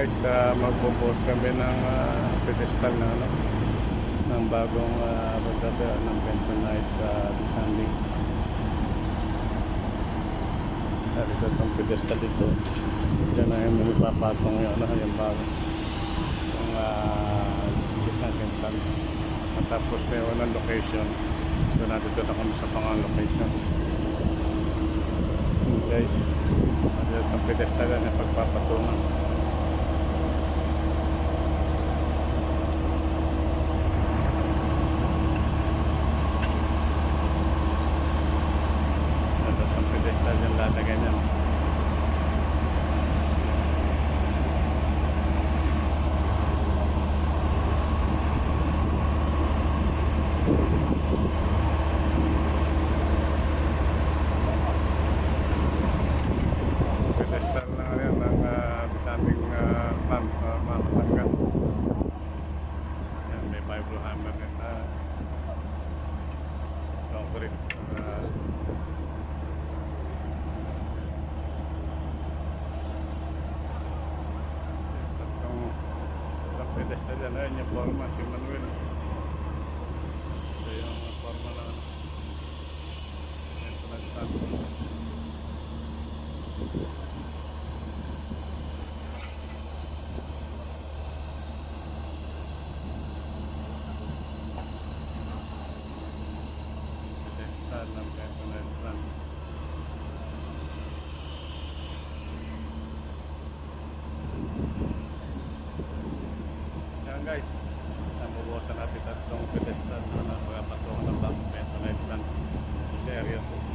guys, magbubuhos kami ng pedestal na ano, ng bagong pagkata ng bentonite descending. Dito itong pedestal dito. Diyan na yung ipapatong yun, ano, yung bago. Yung descending plan. At tapos may unang location. So nandito na kami sa pangang location. Guys, dito itong pedestal na yung pagpapatungan. Pedestal yung lalagay niyan. Pedestal na rin ng bisanding pump, mga kasangga. Yan, may Bible hammer na concrete. Pedestal yan, ayun yung forma, si Manuel. Ito yung forma na ito nagsabi. Pedestal ng Bentonite. Yan guys, nabubuhasan natin tatlong pedestal na mga patungan ng Bentonite lang sa area 2.